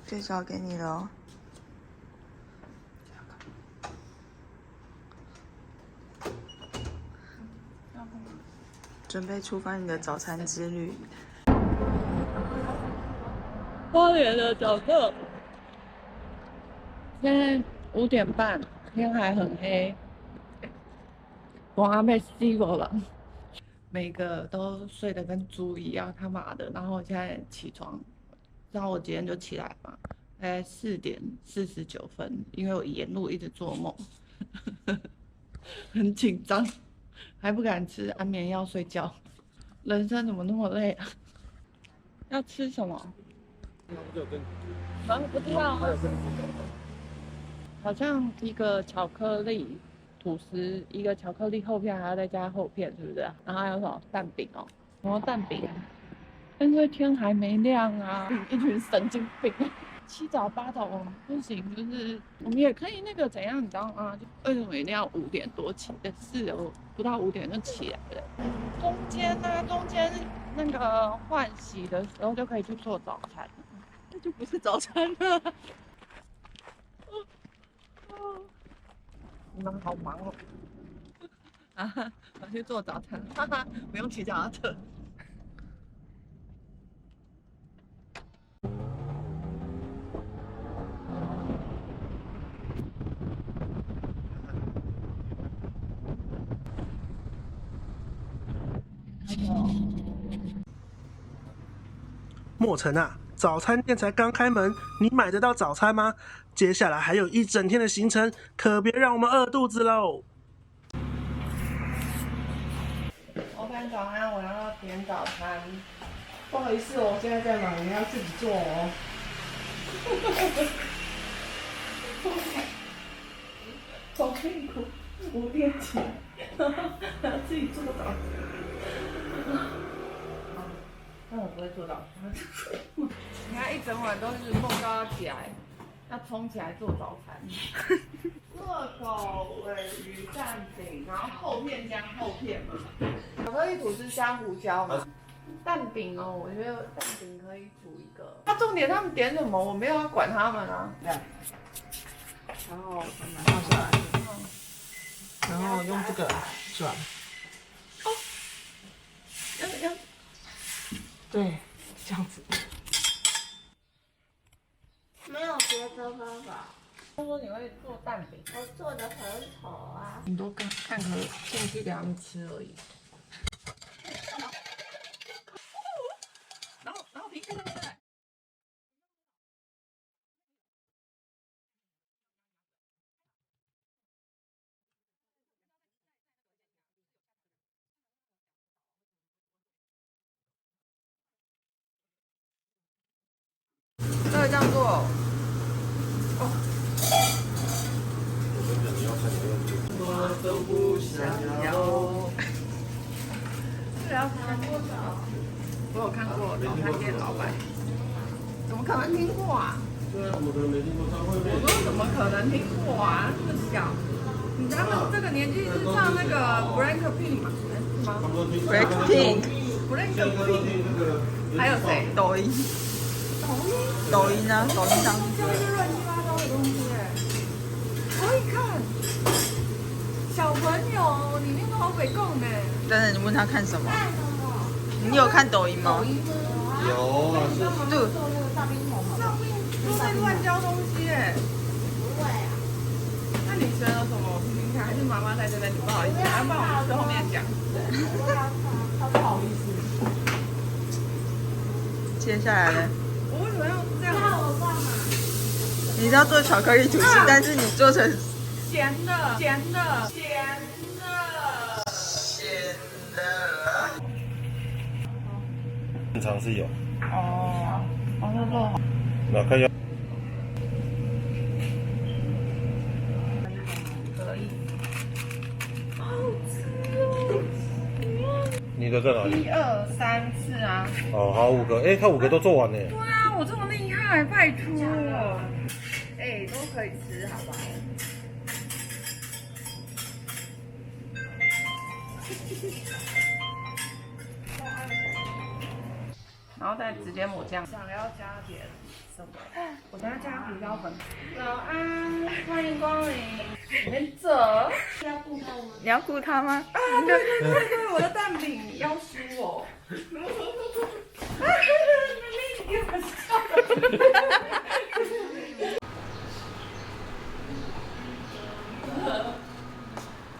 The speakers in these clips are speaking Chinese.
最少给你了哦。准备出发你的早餐之旅。花莲的早课，现在5点半，天还很黑，光被吸过了，每个都睡得跟猪一样，他妈的！然后我现在起床，然后我今天就起来嘛，大概4点49分，因为我沿路一直做梦，很紧张，还不敢吃安眠药睡觉，人生怎么那么累啊？要吃什么？不知道。好像一个巧克力吐司，一个巧克力厚片，还要再加厚片，是不是？然后还有什么蛋饼哦，什么蛋饼？但是天还没亮啊，一群神经病，七早八早不行，就是我们也可以那个怎样，你知道吗？就为什么一定要5点多起？但是我不到5点就起来了。中间那个换洗的时候就可以去做早餐，那就不是早餐了。你们好忙哦！啊，我去做早餐，哈哈，不用骑脚踏车。莫尘啊，早餐店才刚开门，你买得到早餐吗？接下来还有一整天的行程，可别让我们饿肚子喽！老板早安，我要点早餐。不好意思哦，我现在在忙，你要自己做哦。好辛苦，5点起，还要自己做早餐。但我不会做早餐。你看一整晚都是梦到要起来，要冲起来做早餐。热狗尾鱼蛋饼，然后厚片加厚片嘛。巧克力吐司加胡椒嘛。蛋饼哦，我觉得蛋饼可以煮一个。那重点他们点什么，我没有要管他们啊。对。然后放下来，然后用这个转。哦。要。对，这样子。没有别的方法。他说你会做蛋饼，我做的很丑啊。你都看可进去给他们吃而已。然后皮对不对？这个这样做。我都不想要。是要看多少？我有看过早餐店老板，怎么可能听过啊？我说怎么可能听过啊？这么小，他们这个年纪是唱那个 Blackpink 吗？是吗 Blackpink， ？Blackpink， 还有谁？抖音。抖音啊，抖音上。就是乱七八糟的东西哎，可以看。小朋友里面都好北共呢。但是你问他看什么？你有看抖音吗？有啊，对。上面都在乱交东西哎。不会啊。那你学了什么？我听听看，还是妈妈在这边？你不好意思，要不然我们在后面讲。他不好意思。接下来呢？我为什么要这样？那我干嘛？你要做巧克力吐司，但是你做成咸的。正常是有。哦，那肉。那看要。可以。好好吃哦！你的在哪里？ 1、2、3、4啊。哦，好5个，他5个都做完呢。对啊，我这么厉害，拜托。都可以吃，好不好？然后再直接抹酱。想要加点什么？我等下加胡椒粉。早安，欢迎光临。连这你要顾他吗？啊，对，我的蛋饼要输哦。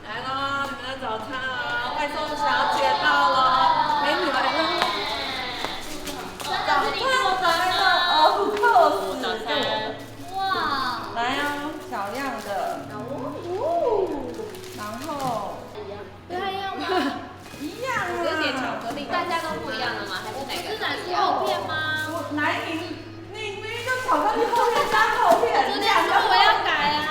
来喽，你们的早餐啊，外送小姐到了，美女来了。早餐来了，哦，扣子对。哇，来哦，小样的。然后不太一样吗？一样啊。有点巧克力，大家都不一样的吗？还是哪个？是奶酥厚片吗？来，你明明就巧克力后面加厚片，这两个我要改啊。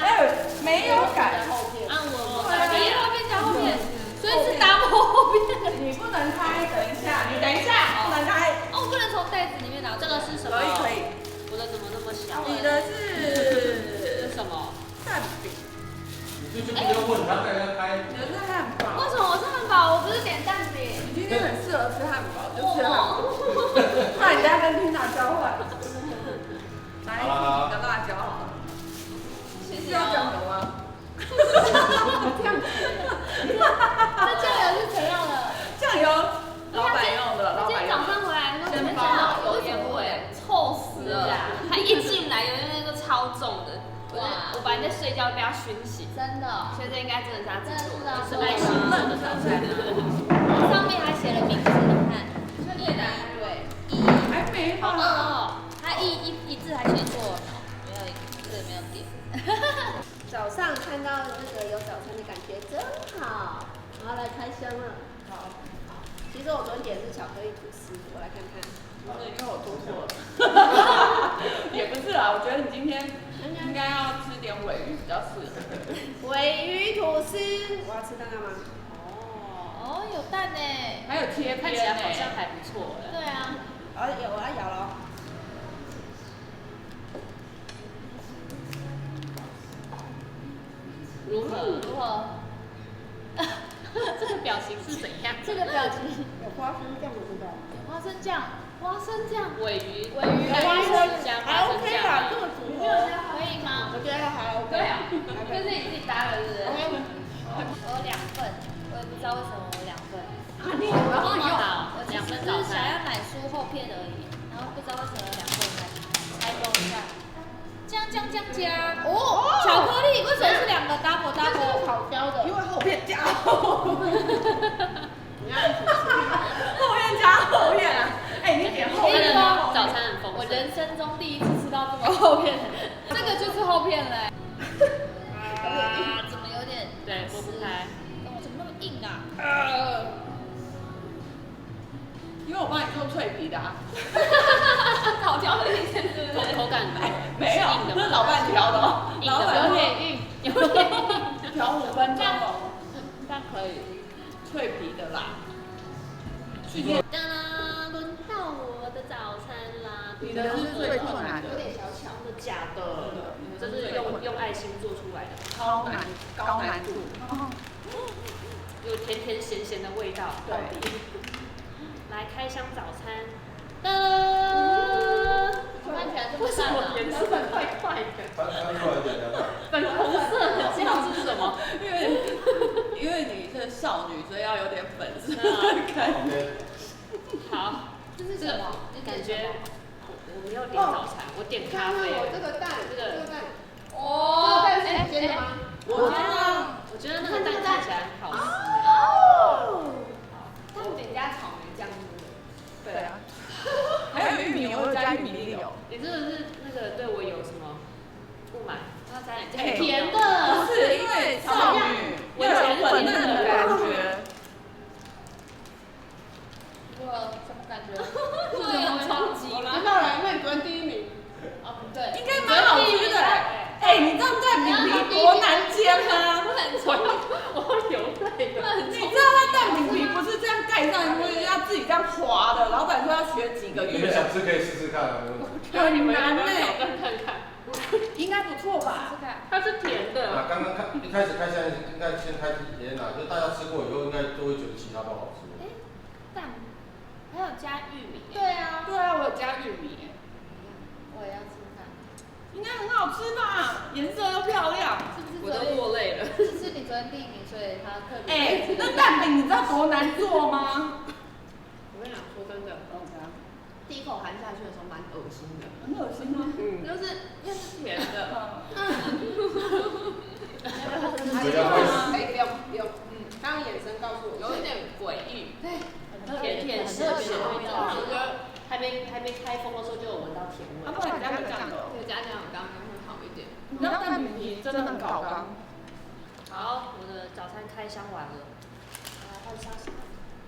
没有改。按我没有后面加后面，所以是 double 后面。你不能开，等一下，你等一下，不能开。哦，我不能从袋子里面拿。这个是什么？可以。我的怎么那么小？你的是什么？蛋饼，你就不要问他在那开。你的是汉堡。为什么我是汉堡？我不是点蛋饼。你今天很适合吃汉堡，就吃汉堡。那你等下跟缇娜交换。来，一个辣椒好了。是要酱油吗？这酱油是谁要的？酱油，老板用的，老今天早板用的。上回来说，先你们包好有烟味，臭死了。他一进来有那个超重的，我本来在睡觉被他熏醒，真的。所以这应该真的是他自己做的，真的是爱心做的早餐。上面还写了名字，你看。对的，对。还没好饿吧？哦，他一字还写错，没有对没有点。早上看到那个有早餐的感觉真好，然后来开箱了。好，其实我昨天点的是巧克力吐司，我来看看。因为我做错了。也不是啦，我觉得你今天应该要吃点鲔鱼比较适合。鲔鱼吐司，我要吃蛋糕吗？哦，哦，有蛋呢。还有贴看起来好像还不错哎。对啊，我要咬了。如何？如何？这个表情是怎样？这个表情有花生酱，我知道。花生酱，花生酱，鲔鱼，鲔鱼花生加还花生 OK 酱啦，这个组合可以吗？我觉得还 OK。对啊，这是你自己搭的，是不是？我有2份，我也不知道为什么我有2份。你有这么好我，两份只是早餐。想要买酥厚片而已，然后不知道为什么有2份才拆封一下。加哦，巧克力为什么是2个 double？ 烤焦的，因为厚片加厚。你要一起吃。后面加后面啊！哎，你点后面的早餐很丰盛。我人生中第一次吃到这么厚片的，这个就是厚片嘞。啊，怎么有点？对，剥不开。怎么那么硬啊？因为我帮你做脆皮的啊。烤焦的一些是口感没有，这是老板调的哦。老板有点硬，有点硬，调5分钟哦。这样可以。脆皮的啦。当当，轮到我的早餐啦！你的是最困难的，有点小巧。真的假的？这是用爱心做出来的，超难，高难度。有甜甜咸咸的味道。对。来开箱早餐。噔，看起来这么淡啊！颜色怪怪的。翻出来点看。粉红色的，这样是什么？因为你是少女，所以要有点粉色的感觉。好，这是什么？感觉我没有点早餐，我点咖啡。我这个蛋，这个蛋，哦，这个蛋是煎的吗？我觉得那个蛋看起来很好吃。哦，蛋饼加草莓酱，对啊。还有玉米，我有加玉米粒油。你这个是那个对我有什么不满？要加点甜的，不是因为少女要有粉嫩的感觉。我什么感觉？会有冲击吗？知道了，因为你昨天第1名。哦，不对，应该蛮好吃的。哎，你知道蛋饼皮多难煎吗？我流泪了。你知道它蛋饼皮不是这样盖上去，要自己这样滑的。老板说要学几个月。你们想吃可以试试看啊。很难呢。看看。应该不错吧？它是甜的。啊，刚刚一开始开箱应该先开甜啊，就大家吃过以后应该都会觉得其他都好吃。蛋，还有加玉米。对啊，对啊，我有加玉米，我也要吃吃看。应该很好吃吧？颜色又漂亮。我都落泪了。是你昨天第1名，所以他特别。哎，那蛋饼你知道多难做吗？我跟你讲，说真的，第一口含下去的时候蛮恶心的。很恶心吗？就是甜的。不要刚刚眼神告诉我，有一点诡异，甜甜咸咸的味道。我觉得还没开封的时候就有闻到甜味。不然你加个酱油，对，加酱油刚刚会好一点。你知道蛋饼皮真的很搞刚。好，我的早餐开箱完了，换沙沙。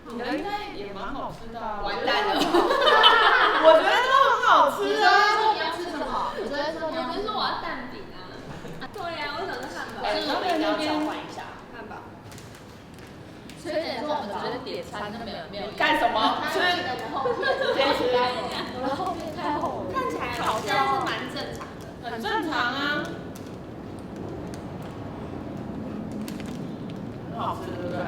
你的应该也蛮好吃的。完蛋了。我觉得都很好吃啊。你要吃什么？你昨天说我不是说我要蛋饼啊。对呀，我想是汉堡。就是我们一定要交换一下汉堡。所以说我们觉得点餐都没有干什么？吃。边吃我的后面太厚了，看起来好像是蛮正常的。很正常啊。很好吃，对不对？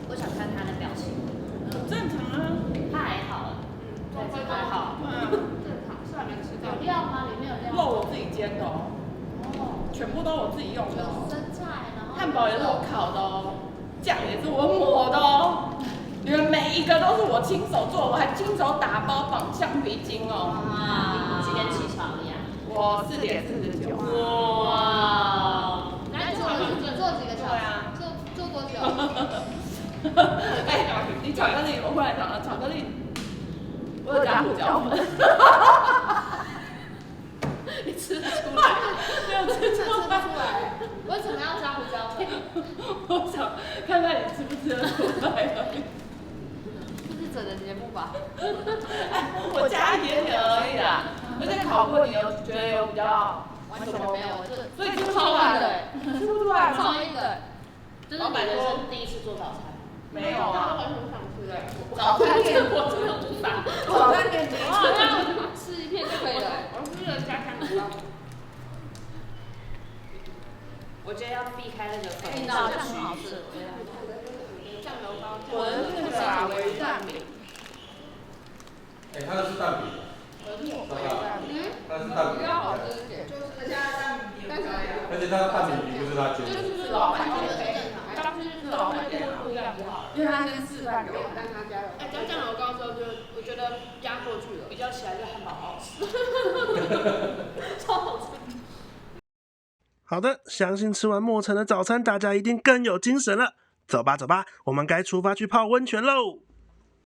我想看他的表情。很正常啊。他还好，对，这还好。正常，是还没吃到。有料吗？里面有料。肉我自己煎的哦。全部都我自己用的哦。生菜，然后汉堡也是我烤的哦，酱也是我抹的哦。你们每一个都是我亲手做，我还亲手打包绑橡皮筋哦。哇，几点起床呀？我4点49。哇！那你做几个小时？做多久？哎，你巧克力，我忽然想到巧克力，我有加胡椒粉。你吃得出来？没有吃出来。为什么要加胡椒粉？我想看看你吃不吃得出来而已。这是整的节目吧？我加一点点而已啦。而且烤过，你有觉得有比较完全没有，所以吃不出来的，吃不出来吗？创意的，这是你人生第一次做早餐。没有啊。很想吃的。早餐店我真的无法。早餐店第一次。吃一片就可以了。我吃了加香蕉。我觉得要避开那个粉味道很好吃。酱油膏。我的是那个啊，微蛋饼。哎，他的是蛋饼。他是蛋饼。好吃一点。而且他的蛋饼皮不是他煎的。就是老板煎的，当时就是老板煎的，不一样就好，因为他先示范给我。哎，加酱油膏之后就我觉得压过去了，比较起来就汉堡好吃。超好吃。好的，相信吃完莫城的早餐，大家一定更有精神了。走吧，走吧，我们该出发去泡温泉喽。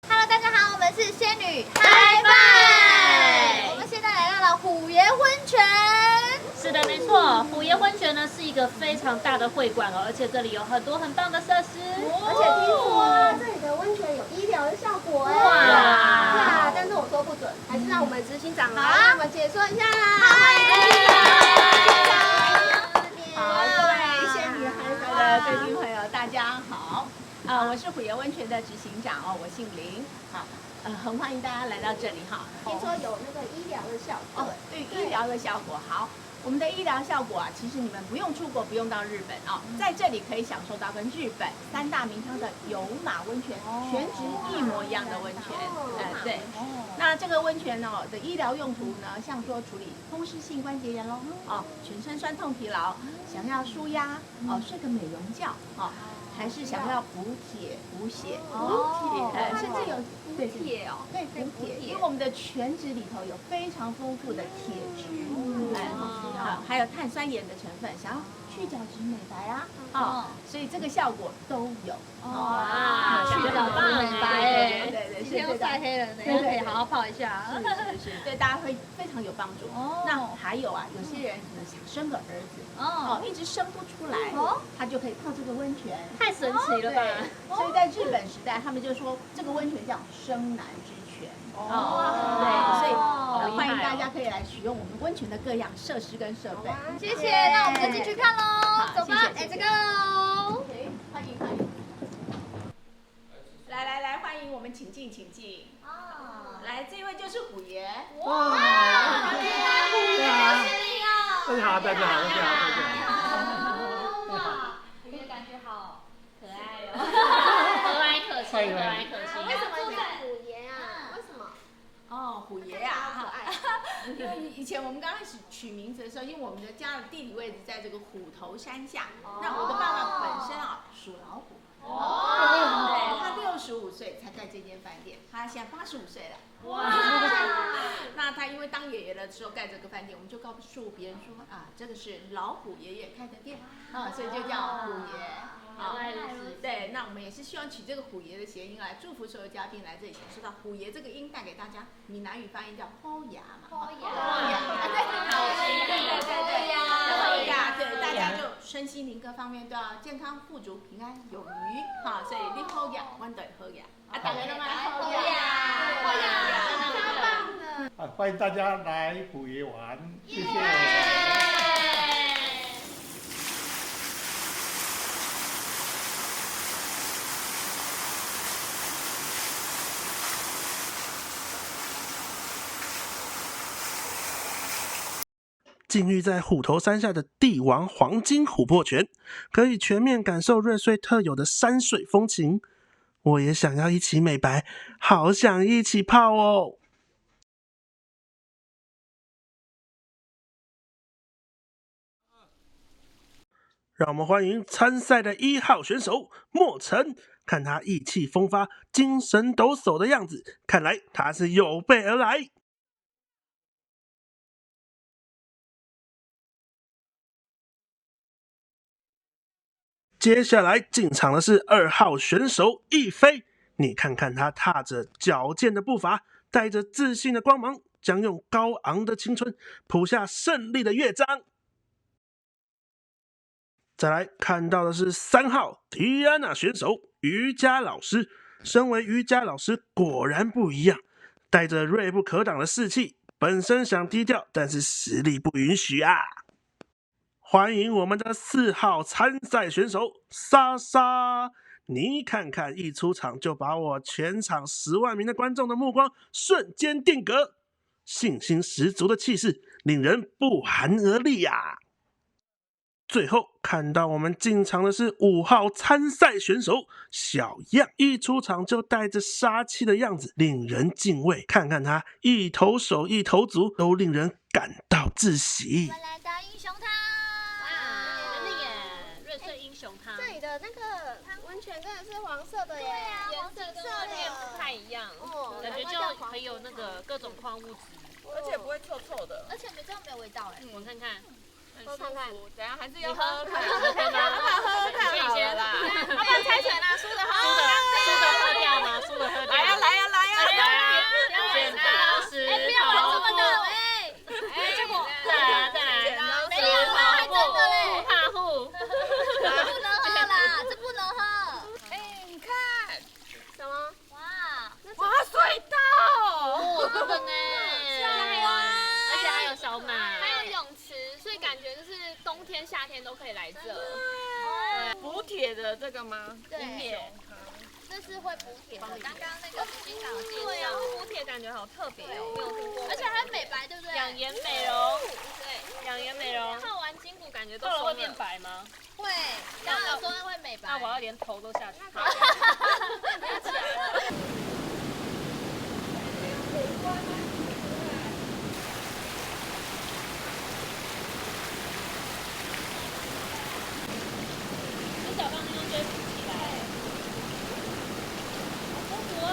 Hello， 大家好，我们是仙女嗨拜，我们现在来到了虎爷温泉。是的，没错，虎爷温泉呢是一个非常大的会馆哦，而且这里有很多很棒的设施，而且听说啊，这里的温泉有医疗的效果哎。哇对啊，但是我说不准，还是让我们执行长来为我们解说一下啦。欢迎执行长。好，各位仙女嗨拜的贵宾朋友，大家好。我是虎爷温泉的执行长哦，我姓林。好，很欢迎大家来到这里哈。听说有那个医疗的效果。哦，对，医疗的效果好。我们的医疗效果啊，其实你们不用出国，不用到日本哦，在这里可以享受到跟日本3大名汤的有马温泉全质一模一样的温泉。对。那这个温泉的医疗用途呢，像说处理风湿性关节炎喽，全身酸痛疲劳，想要舒压睡个美容觉还是想要补铁补血甚至有补铁哦，对补铁，因为我们的全脂里头有非常丰富的铁质，还有碳酸盐的成分，想要去角质美白所以这个效果都有。哇，去角质美白对，今天又晒黑了呢，可以好好泡一下。是，对大家会非常有帮助。那还有啊，有些人可能想生个儿子，一直生不出来，他就可以泡这个温泉，太神奇了吧！所以在日本时代，他们就说这个温泉叫生男之泉。对，所以欢迎大家可以来使用我们温泉的各样设施跟设备。谢谢，那我们就进去看喽，走吧，Let's go。欢迎欢迎。来，欢迎我们请进。来，这位就是虎爷。哇，虎爷，大家好，大家好。哇，虎爷感觉好可爱哦，和蔼可亲，和蔼可亲。为什么叫虎爷啊？虎爷啊，因为以前我们刚开始取名字的时候，因为我们的家的地理位置在这个虎头山下，那我的爸爸本身啊属老虎。对，他65岁才盖这间饭店，他现在85岁了。哇！那他因为当爷爷的时候盖这个饭店，我们就告诉别人说啊，这个是老虎爷爷开的店啊，所以就叫虎爷。好，对，那我们也是希望取这个虎爷的谐音来祝福所有嘉宾来这里享受到虎爷这个音带给大家，闽南语发音叫吼牙嘛，吼牙，对，大家就身心灵各方面都要健康、富足、平安、有余，好，所以你吼牙，我对吼牙，啊，大家都来吼牙，超棒的！欢迎大家来虎爷玩，谢谢。浸浴在虎头山下的帝王黄金琥珀泉，可以全面感受瑞穗特有的山水风情。我也想要一起美白，好想一起泡哦！让我们欢迎参赛的1号选手莫晨，看他意气风发、精神抖擞的样子，看来他是有备而来。接下来进场的是2号选手一飞，你看看他踏着矫健的步伐，带着自信的光芒，将用高昂的青春谱下胜利的乐章。再来看到的是3号提安娜选手瑜伽老师，身为瑜伽老师果然不一样，带着锐不可挡的士气，本身想低调，但是实力不允许啊！欢迎我们的4号参赛选手莎莎，你看看一出场就把我全场10万名的观众的目光瞬间定格，信心十足的气势令人不寒而栗呀！最后看到我们进场的是5号参赛选手小样，一出场就带着杀气的样子，令人敬畏。看看他一头手一头足，都令人感到窒息。我们来到英雄汤。这里的那个温泉真的是黄色的耶，颜色跟外面不太一样，感觉就很有那个各种矿物质，而且不会臭臭的，而且比较没有味道哎。我看看，喝看看，等下还是要你喝喝看，喝看吗？喝看好了啦。要不然猜拳啦，输的喝掉吗？输的喝掉。来呀来呀来呀来呀！剪刀石头布。不要玩这么的哎，结果再来，没有啊，还真的嘞，不怕护。不能喝啦，这不能喝。哎，你看什么？哇，水稻，真的呢，而且还有小马，还有泳池，所以感觉就是冬天、夏天都可以来这。补铁的这个吗？对，这是会补铁的。刚刚那个经常有介绍。对啊，补铁感觉好特别哦，没有听过。而且还美白，对不对？养颜美容，对，养颜美容。泡完筋骨感觉都泡了会变白吗？会，刚刚有说会美白。那我要连头都下去。拿起来了。小棒那用追捕起来，好舒服哦！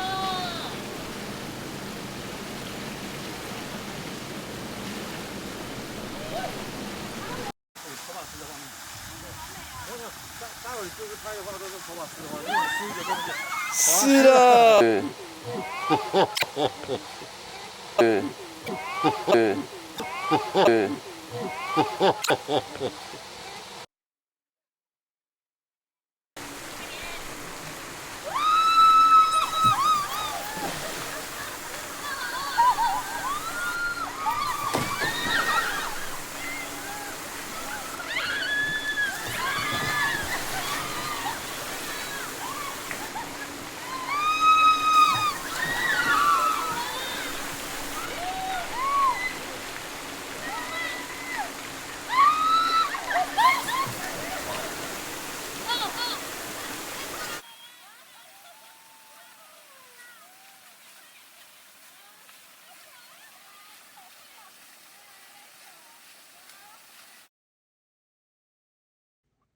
头发湿的画面，我想待会就是拍的话都是头发湿的画面，湿一个东西。是的。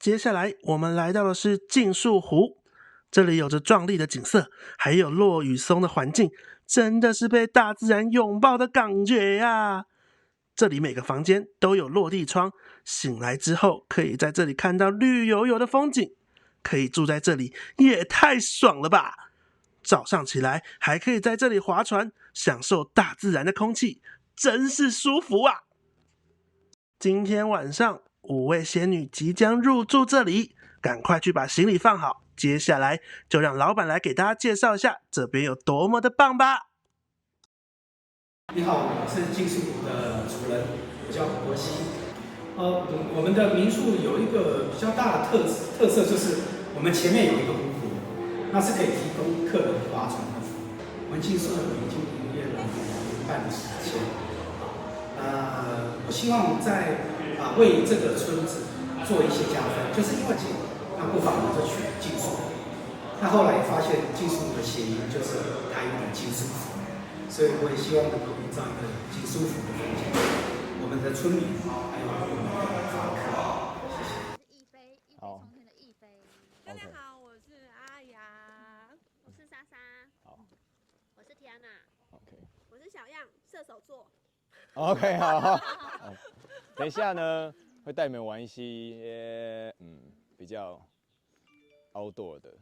接下来我们来到的是竞树湖，这里有着壮丽的景色，还有落雨松的环境，真的是被大自然拥抱的感觉呀！这里每个房间都有落地窗，醒来之后可以在这里看到绿油油的风景，可以住在这里也太爽了吧！早上起来还可以在这里划船，享受大自然的空气，真是舒服啊！今天晚上5位仙女即将入住这里，赶快去把行李放好，接下来就让老板来给大家介绍一下这边有多么的棒吧。你好，我是竞树湖的主人，我叫胡国熙。我们的民宿有一个比较大的特色，就是我们前面有一个湖泊，那是可以提供客人划船的服务。我们竞树湖已经营业了2年半的时间。我希望在为这个村子做一些加分，就是因为这个，那不妨我就取竞树湖。那后来发现竞树湖的谐音就是台语的竞树湖。所以我也希望能够营造一个挺舒服的空间，我们的村民还有我们的访客，谢谢。一飞冲天的一飞。大家好，我是阿雅，我是莎莎，好，我是 Tiana， OK， 我是小样，射手座。OK， 好。等一下呢，会带你们玩一些比较 outdoor 的，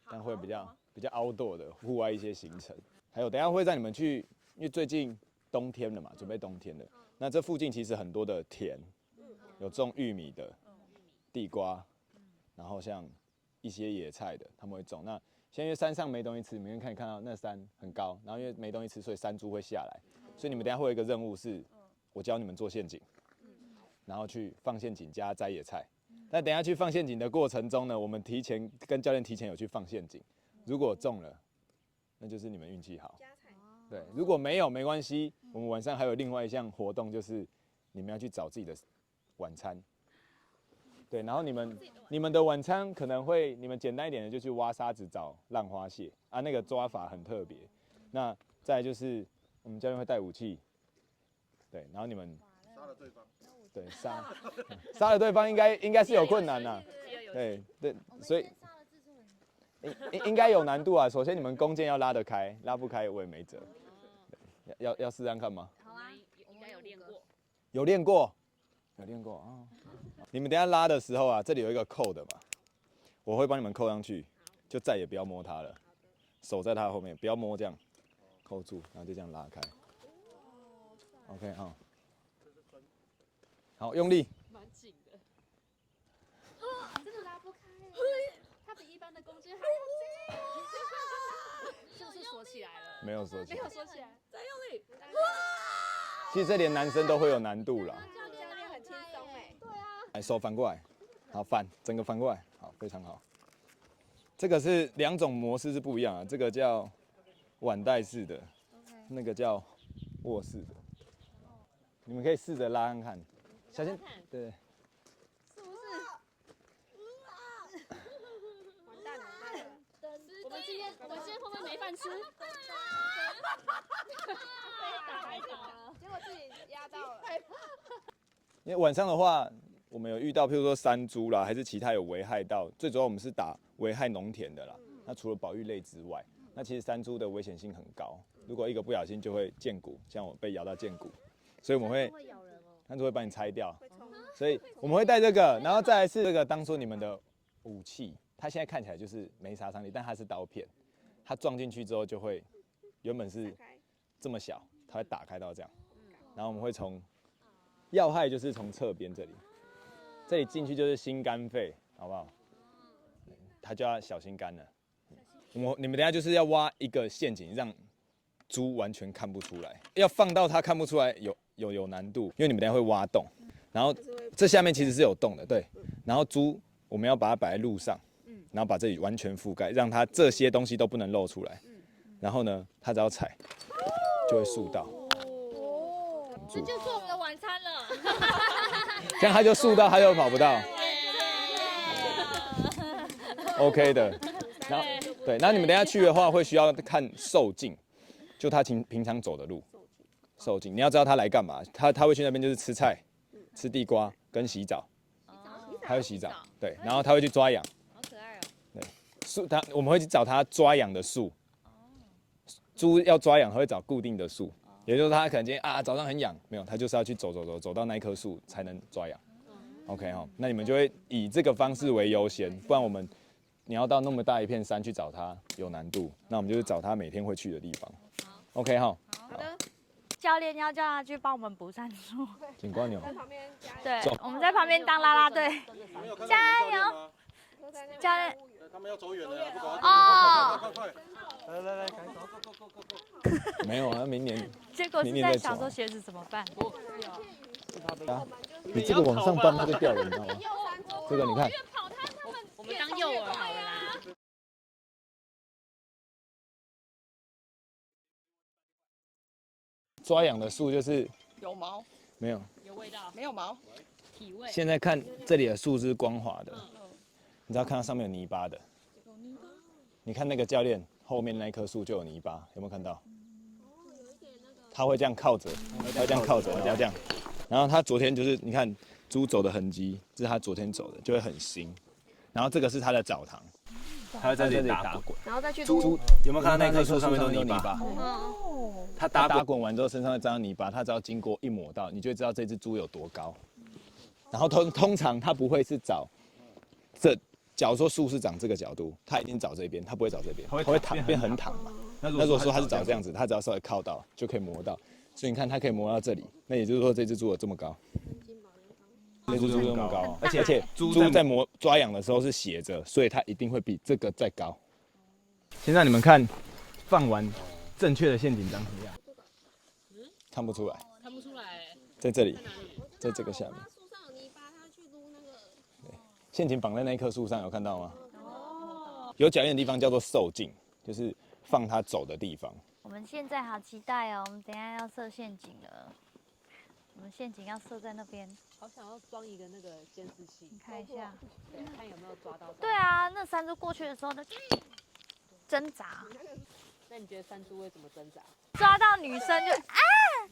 但会比较 outdoor 的户外一些行程。还有，等一下会让你们去，因为最近冬天了嘛，准备冬天了。那这附近其实很多的田，有种玉米的、地瓜，然后像一些野菜的，他们会种。那现在因为山上没东西吃，你们可以看到那山很高，然后因为没东西吃，所以山猪会下来。所以你们等一下会有一个任务是，我教你们做陷阱，然后去放陷阱加摘野菜。但等一下去放陷阱的过程中呢，我们跟教练提前有去放陷阱，如果中了。那就是你们运气好，对。如果没有没关系，我们晚上还有另外一项活动，就是你们要去找自己的晚餐，对。然后你们的晚餐可能会，你们简单一点的就去挖沙子找浪花蟹啊，那个抓法很特别。那再来就是我们教练会带武器，对。然后你们杀了对方，对，杀了对方应该是有困难呐，对，所以。应该有难度啊！首先你们弓箭要拉得开，拉不开我也没辙。要试看看吗？好啊，应该有练过。有练过啊！你们等一下拉的时候啊，这里有一个扣的嘛，我会帮你们扣上去，就再也不要摸它了，手在它后面，不要摸，这样扣住，然后就这样拉开。OK 啊，好，用力。蛮紧的。真的拉不开。它比一般的弓箭还要紧，是不是锁起来了？没有锁起来。没有锁起来，再用力。其实这连男生都会有难度啦。教练很轻松哎。对啊。来，手反过来，好，整个反过来，好，非常好。这个是2种模式是不一样的，这个叫腕带式的，那个叫握式的。你们可以试着拉看看，小心，对。我们今天会不会没饭吃？太倒了，结果自己压到了。因为晚上的话，我们有遇到，譬如说山猪啦，还是其他有危害到。最主要我们是打危害农田的啦。那除了保育类之外，那其实山猪的危险性很高。如果一个不小心就会见骨，像我被咬到见骨，所以我们会山猪会把你拆掉。所以我们会带这个，然后再来是这个当做你们的武器。它现在看起来就是没杀伤力，但它是刀片，它撞进去之后就会，原本是这么小，它会打开到这样，然后我们会从要害就是从侧边这里进去就是心肝肺，好不好？它就要小心肝了。你们等一下就是要挖一个陷阱，让猪完全看不出来，要放到它看不出来有难度，因为你们等一下会挖洞，然后这下面其实是有洞的，对，然后猪我们要把它摆在路上。然后把这里完全覆盖，让它这些东西都不能露出来。然后呢，它只要踩，就会速到。这就是我们的晚餐了。这样它就速到，它就跑不到。OK 的。然后对，然后你们等一下去的话，会需要看兽径，就它平常走的路。兽径，你要知道它来干嘛？它会去那边就是吃菜、吃地瓜跟洗澡。它会洗澡，对，然后它会去抓痒。好可爱哦。对，我们会去找它抓痒的树。猪要抓痒，它会找固定的树，也就是它可能今天早上很痒，没有，它就是要去走到那一棵树才能抓痒。OK 哈，那你们就会以这个方式为优先，不然你要到那么大一片山去找它有难度，那我们就是找它每天会去的地方。OK 哈。好的。教练要叫他去帮我们补山树。警官牛。对，我们在旁边当啦啦队，加油！教练。他们要走远了，不管。快！来，赶紧走。没有啊，明年。结果是在想说鞋子怎么办？你这个往上搬，它就掉了，你知道吗？这个你看。我们当诱饵好了啦。抓痒的树就是有毛，没有，有味道，没有毛，体味。现在看这里的树是光滑的，你知道看到上面有泥巴的。你看那个教练后面那一棵树就有泥巴，有没有看到？他会这样靠着，然后这样，然后他昨天就是你看猪走的痕迹，这是他昨天走的，就会很腥。然后这个是他的澡堂，他会在这里打滚，然后再去猪有没有看到那棵树上面都泥巴？他打滚完之后身上会沾到泥巴，他只要经过一抹到，你就会知道这只猪有多高。然后通常他不会是找假如说树是长这个角度，他一定找这边，他不会找这边，他会变横躺嘛。那如果说他是找这样子，他只要稍微靠到就可以磨到，所以你看他可以磨到这里，那也就是说这只猪有这么高，这只猪这么高，而且猪在抓痒的时候是斜着，所以它一定会比这个再高。现在你们看，放完正确的陷阱长什么样？看不出来，在这里，在这个下面。陷阱绑在那棵树上，有看到吗？有脚印的地方叫做受镜，就是放它走的地方。我们现在好期待哦，我们等一下要设陷阱了。我们陷阱要设在那边。好想要装一个那个监视器，你看一下，对，看有没有抓到。对啊，那山猪过去的时候就挣扎。那你觉得山猪会怎么挣扎？抓到女生就啊！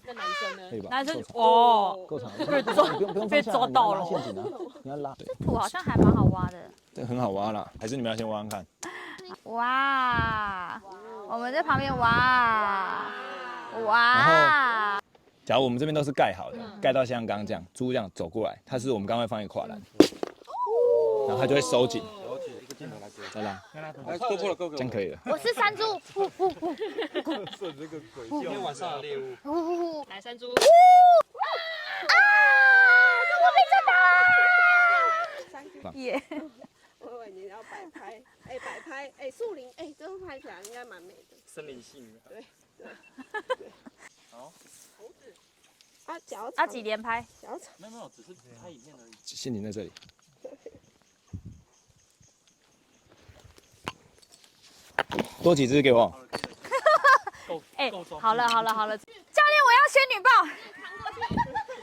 那男生呢？男生够长，被抓到了。陷阱啊，你要拉。这土好像还蛮好挖的。这很好挖啦，还是你们要先挖看？哇！我们在旁边挖。假如我们这边都是盖好的，盖到像刚刚这样，猪这样走过来，它是我们刚刚会放一个跨栏，然后它就会收紧。再拉，来，够破了，够，这样可以了。我是山猪，顺这个轨迹。今天晚上的猎物。来，山猪。我耶！我以为你要摆拍，摆拍，树林，这样拍起来应该蛮美的。森林系。对。好。猴子。脚要几连拍？脚长。没有，只是拍影片而已。陷阱在这里。多几只给我。好了，教练，我要仙女抱。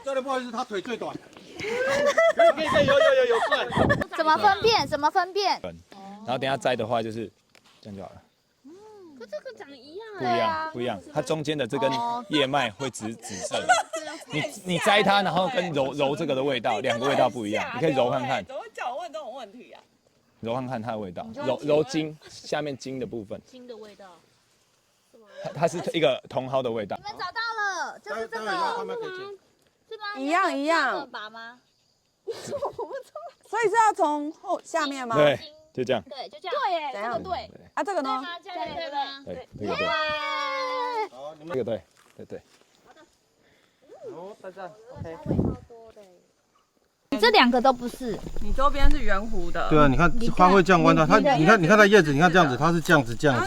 教练，不好意思，他腿最短。可以，有算。怎么分辨？然后等下摘的话就是这样就好了。可这个长一样。不一样，它中间的这根叶脉会紫色。你摘它，然后跟揉这个的味道，两个味道不一样，你可以揉看看。怎么叫我问这种问题啊？揉看看它的味道，揉筋下面筋的部分。筋的味道。它是一个茼蒿的味道。你们找到了，就是这个。是吗？一样。拔吗？所以是要从下面吗？对，就这样。对，就这样。对耶，这个对。啊，这个呢？对吗？对，这个对。好，你们这个对。好，再战 ，OK。你这两个都不是，你周边是圆弧的。对啊，你看花会这样弯的，它你看它叶子，你看这样子，它是这样子，这样，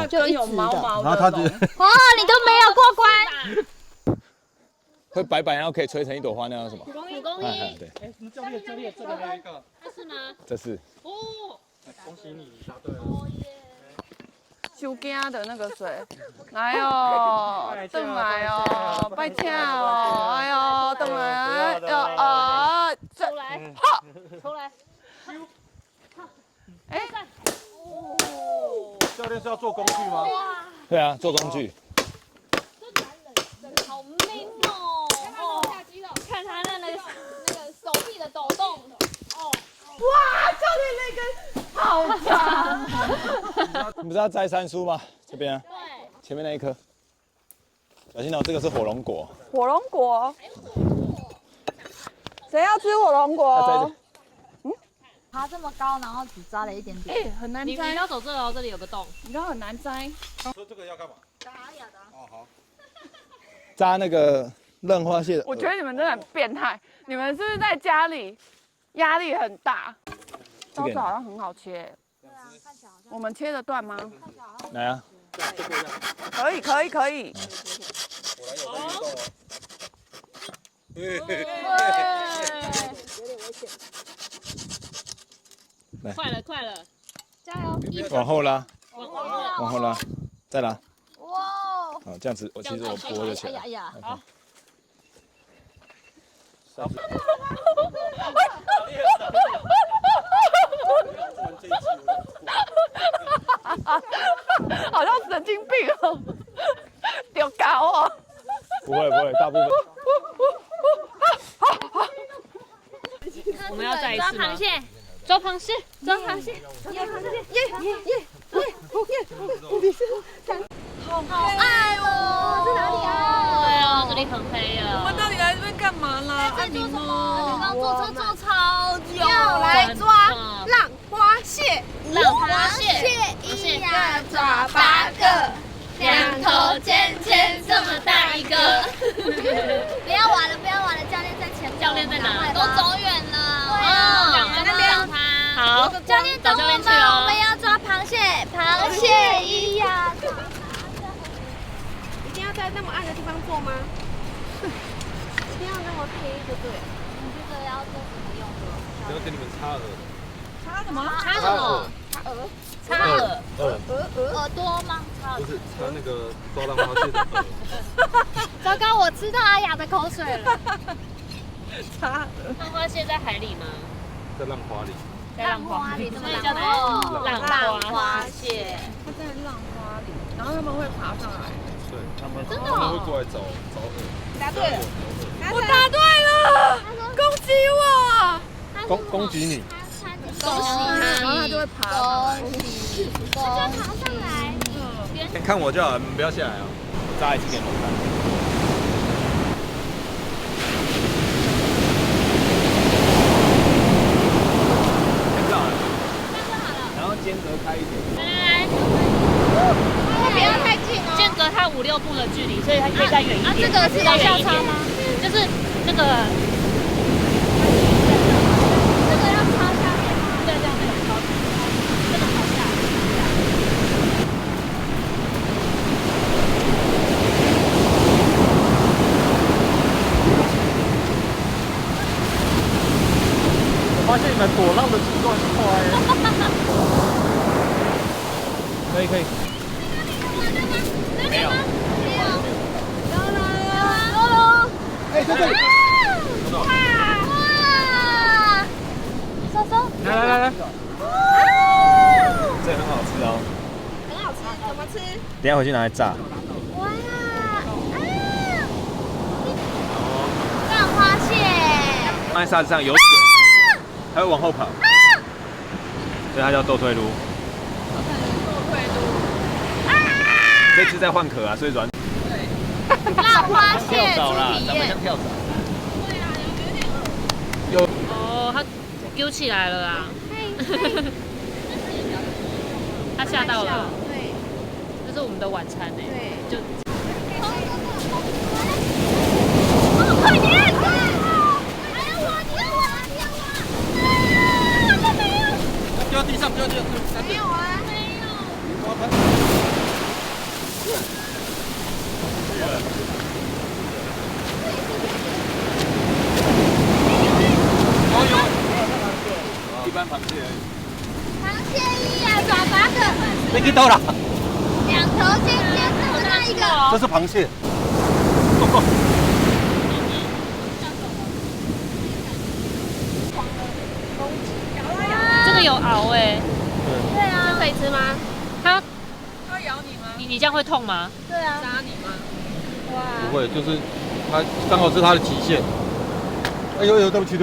就有毛毛的。然后它就哦，你都没有过关。会白白，然后可以吹成一朵花，那叫什么？蒲公英。对。教练，这里有一个。这是吗？这是。哦。恭喜你答对了。修家的那个水，来哦，等来哦，拜请哦，哎呦，等来，出来，出来，教练是要做工具吗？对啊，做工具。好 man 哦！看他那个手臂的抖动，哦。不是要摘山苏吗？这边啊，前面那一颗。小心哦，这个是火龙果。火龙果，谁要吃火龙果？爬这么高，然后只摘了一点点。哎，很难你摘。要走这哦，这里有个洞。你知道很难摘。说这个要干嘛？拔牙的。哦，好。扎那个润滑蟹的。我觉得你们真的很变态，你们是不是在家里压力很大？刀子好像很好切。对啊，看起来好像。我们切得断吗？来啊。可以，可以，可以。我来有动作。来，快了，快了，加油！往后拉，往后拉，再拉。哇！好，这样子，其实我拨就起来。哎呀，好。好像神经病哦，丢高哦。不会，大部分。我们要再一次吗？抓螃蟹，抓螃蟹，耶！好爱哦！在哪里啊？对啊，这里很黑啊。我们到底来这边干嘛啦？在做什么？刚坐车坐超久。要来抓浪花蟹，浪花蟹一呀抓8个，两头尖尖这么大一个。不要玩了，不要玩了，教练在前面。教练在哪？都走远了。哦，那边他。好，教练等我们，我们要抓螃蟹，螃蟹一呀。一定要在那么暗的地方做吗？一定要那么黑就对了。你这个要做什么用的？要跟你们插耳。插什么？插什么？插耳。耳朵吗？不是插那个抓浪花蟹的耳。糟糕，我吃到阿雅的口水了。插浪花蟹在海里吗？在浪花里。在浪花里，这么所以叫做浪花蟹。它在浪花里，然后他们会爬上来。对，他们真的会过来找饵。答对了，我答对了，恭喜我！恭喜你。恭喜然后它就会爬。恭喜，它就爬上来。看我就好，你们不要下来哦。扎一次给龙蛋。然后间隔开一点。来，不要太近哦。间隔它5、6步的距离，所以它可以再远一点。这个是要下插吗？就是那个。这个要插下面吗？对，这样子很高。这个好下。我发现你们躲浪的速度很快。可以。没有。哎，在这里。收。来。这很好吃哦。很好吃，怎么吃？等一下回去拿来炸。哇！浪花蟹。放在沙子上有水，它会往后跑，所以它叫斗退路。这次在换壳啊，所以软。浪花蟹跳蚤啦，长得像跳蚤。有。哦，它丢起来了啦。它吓到了。对。这是我们的晚餐呢。对。就。快点！丢地上，没有啊，没有。一般螃蟹而已。螃蟹一呀，抓8个。没给到了。两头尖尖这么大一个。这是螃蟹。这个有螯哎。对啊。可以吃吗？它咬你吗？你这样会痛吗？对啊。扎你吗？哇。不会，就是它刚好是它的极限。哎呦，对不起。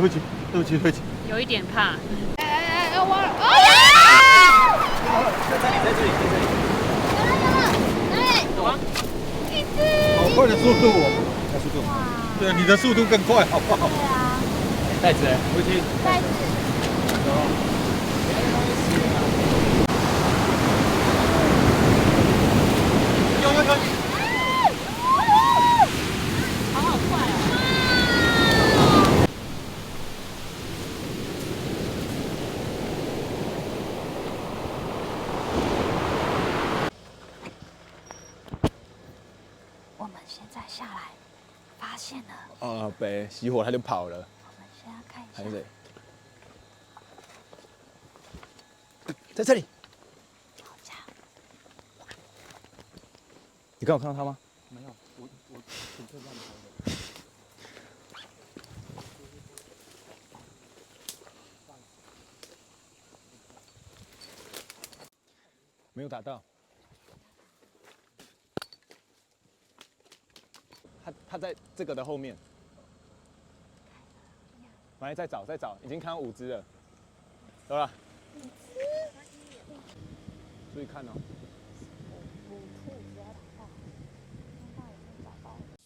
有一点怕。我。好快的速度哦！快速度！对，你的速度更快，好不好？对啊。袋子哎，回去。袋子。好好快哦！我们现在下来，发现了。哦，北熄火他就跑了。我们先要看一下。还是谁？在这里。你刚有看到他吗？没有，我挺这样跑的。没有打到。他在这个的后面。来，再找，已经看到5只了。走了。注意看哦。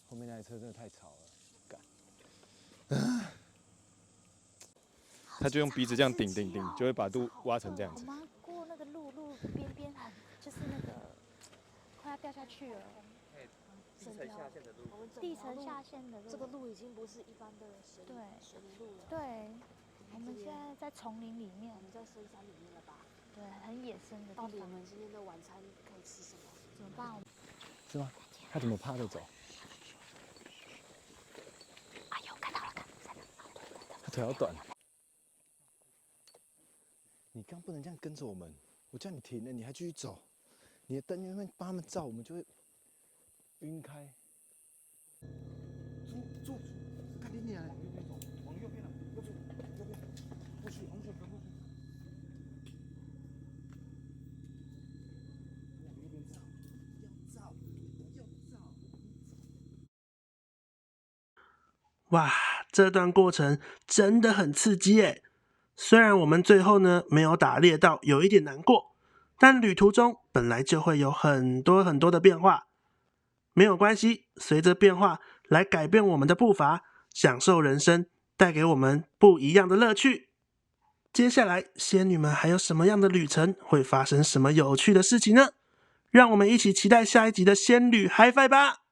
后面那台车真的太吵了，干。他就用鼻子这样顶，就会把路挖成这样子。我们过那个路边很，就是那个快要掉下去了。地层下陷的路。地层下陷的路。这个路已经不是一般的水泥路了。对，我们现在在丛林里面。我们在深山里面了吧？对，很野生的地方。到底我们今天的晚餐可以吃什么？怎么办？是吗？他怎么趴着走？哎呦，看到了，他腿好短。你刚不能这样跟着我们，我叫你停了，你还继续走。你的灯那边帮他们照，我们就会晕开。住，看你脸，往右边了，右边，过去，红线翻过去。往右边照，要照。哇，这段过程真的很刺激耶！虽然我们最后呢没有打猎到，有一点难过，但旅途中本来就会有很多的变化。没有关系，随着变化来改变我们的步伐，享受人生，带给我们不一样的乐趣。接下来仙女们还有什么样的旅程，会发生什么有趣的事情呢？让我们一起期待下一集的仙女 HiFi 吧！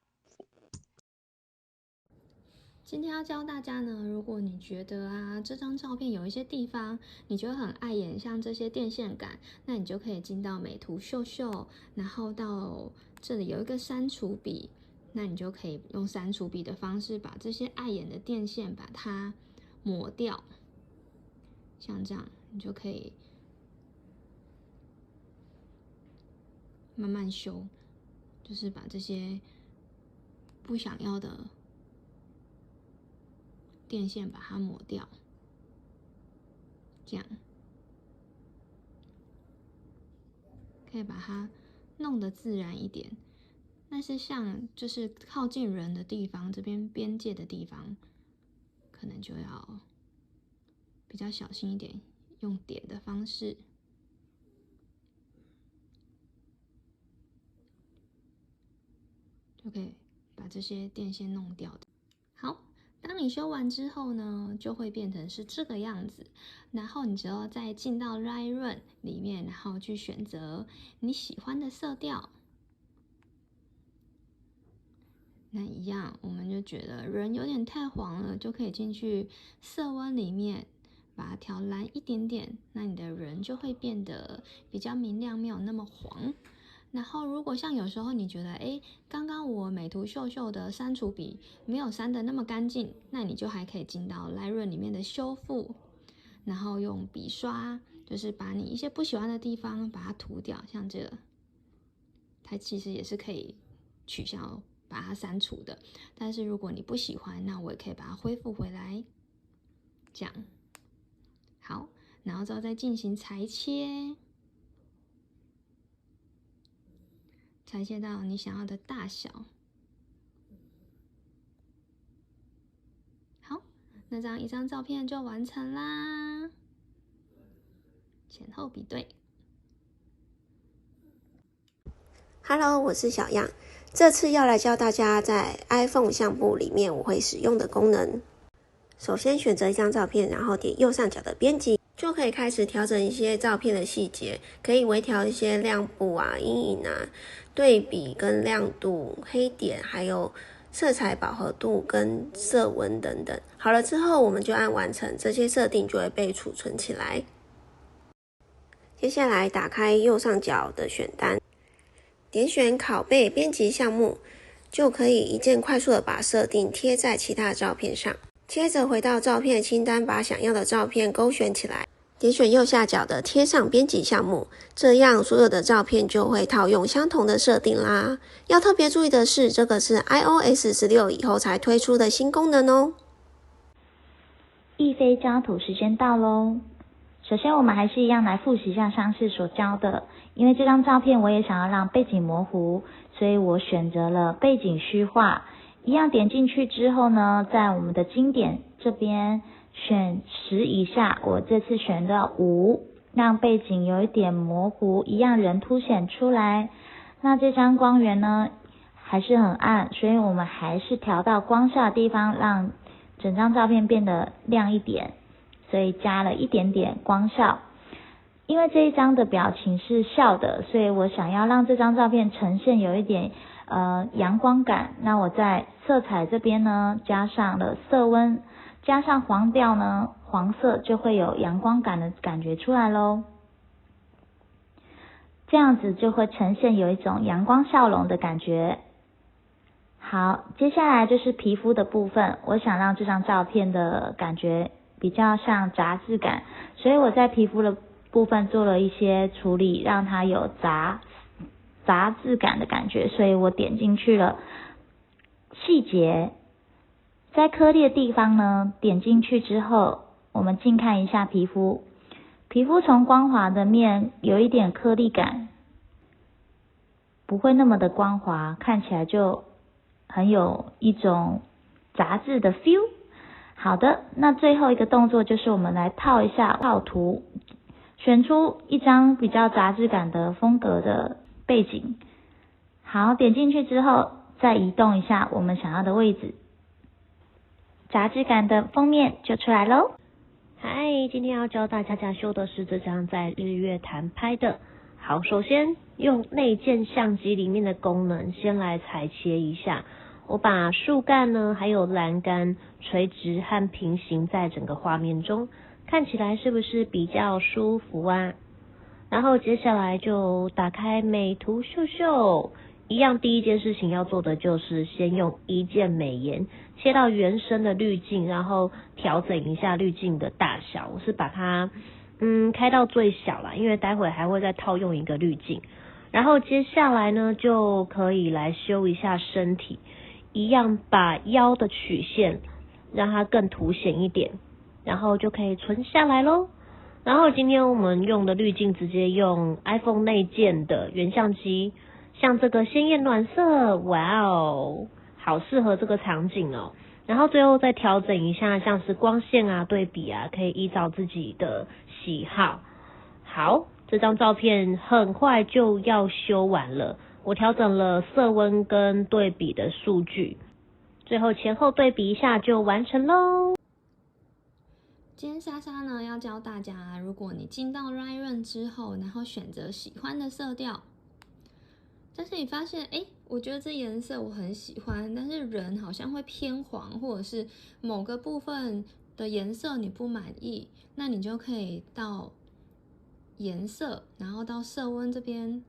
今天要教大家呢，如果你觉得这张照片有一些地方你觉得很碍眼，像这些电线杆，那你就可以进到美图秀秀，然后到这里有一个删除笔，那你就可以用删除笔的方式把这些碍眼的电线把它抹掉，像这样你就可以慢慢修，就是把这些不想要的电线把它抹掉，这样可以把它弄得自然一点。但是像就是靠近人的地方，这边边界的地方，可能就要比较小心一点，用点的方式。就可以把这些电线弄掉的。好。当你修完之后呢，就会变成是这个样子。然后你只要再进到 Lightroom 里面，然后去选择你喜欢的色调。那一样，我们就觉得人有点太黄了，就可以进去色温里面，把它调蓝一点点，那你的人就会变得比较明亮，没有那么黄。然后如果像有时候你觉得刚刚我美图秀秀的删除笔没有删得那么干净，那你就还可以进到 Lightroom 里面的修复，然后用笔刷就是把你一些不喜欢的地方把它涂掉，像这个它其实也是可以取消把它删除的，但是如果你不喜欢，那我也可以把它恢复回来，这样好，然后之后再进行裁切，裁切到你想要的大小。好，那这样一张照片就完成啦。前后比对。Hello， 我是小样。这次要来教大家在 iPhone 相簿里面我会使用的功能。首先选择一张照片，然后点右上角的编辑，就可以开始调整一些照片的细节，可以微调一些亮部啊、阴影啊、对比跟亮度、黑点，还有色彩饱和度跟色温等等。好了之后，我们就按完成，这些设定就会被储存起来。接下来打开右上角的选单，点选拷贝编辑项目，就可以一键快速的把设定贴在其他照片上。接着回到照片清单，把想要的照片勾选起来，点选右下角的贴上编辑项目，这样所有的照片就会套用相同的设定啦。要特别注意的是，这个是 iOS 16以后才推出的新功能哦。亦非焦土时间到咯。首先我们还是一样来复习一下上次所教的，因为这张照片我也想要让背景模糊，所以我选择了背景虚化。一样点进去之后呢，在我们的经典这边选10以下，我这次选到5，让背景有一点模糊，一样人凸显出来。那这张光源呢还是很暗，所以我们还是调到光效的地方，让整张照片变得亮一点，所以加了一点点光效。因为这一张的表情是笑的，所以我想要让这张照片呈现有一点阳光感。那我在色彩这边呢加上了色温，加上黄调呢，黄色就会有阳光感的感觉出来咯。这样子就会呈现有一种阳光笑容的感觉。好，接下来就是皮肤的部分，我想让这张照片的感觉比较像杂质感，所以我在皮肤的部分做了一些处理，让它有杂质感的感觉，所以我点进去了细节，在颗粒的地方呢，点进去之后，我们近看一下皮肤，皮肤从光滑的面有一点颗粒感，不会那么的光滑，看起来就很有一种杂质的 feel。 好的，那最后一个动作就是我们来套一下套图，选出一张比较杂质感的风格的背景。好，点进去之后再移动一下我们想要的位置，杂质感的封面就出来咯。嗨，今天要教大家修的是这张在日月潭拍的。好，首先用内建相机里面的功能先来裁切一下，我把树干呢还有栏杆垂直和平行在整个画面中，看起来是不是比较舒服啊？然后接下来就打开美图秀秀，一样第一件事情要做的就是先用一键美颜切到原生的滤镜，然后调整一下滤镜的大小，我是把它开到最小啦，因为待会还会再套用一个滤镜。然后接下来呢就可以来修一下身体，一样把腰的曲线让它更凸显一点，然后就可以存下来咯。然后今天我们用的滤镜直接用 iPhone 内建的原相机，像这个鲜艳暖色，哇哦，好适合这个场景哦。然后最后再调整一下，像是光线啊、对比啊，可以依照自己的喜好。好，这张照片很快就要修完了，我调整了色温跟对比的数据，最后前后对比一下就完成咯。今天莎莎呢要教大家，如果你进到 Lightroom 之后，然后选择喜欢的色调，但是你发现我觉得这颜色我很喜欢，但是人好像会偏黄，或者是某个部分的颜色你不满意，那你就可以到颜色，然后到色温这边。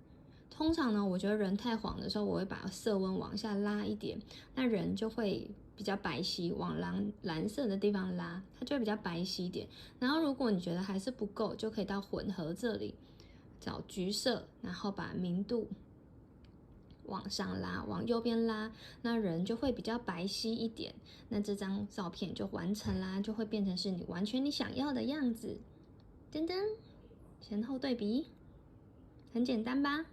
通常呢，我觉得人太黄的时候，我会把色温往下拉一点，那人就会比较白皙，往蓝色的地方拉，它就会比较白皙一点。然后如果你觉得还是不够，就可以到混合这里找橘色，然后把明度往上拉，往右边拉，那人就会比较白皙一点。那这张照片就完成啦，就会变成是完全你想要的样子。噔噔，前后对比，很简单吧？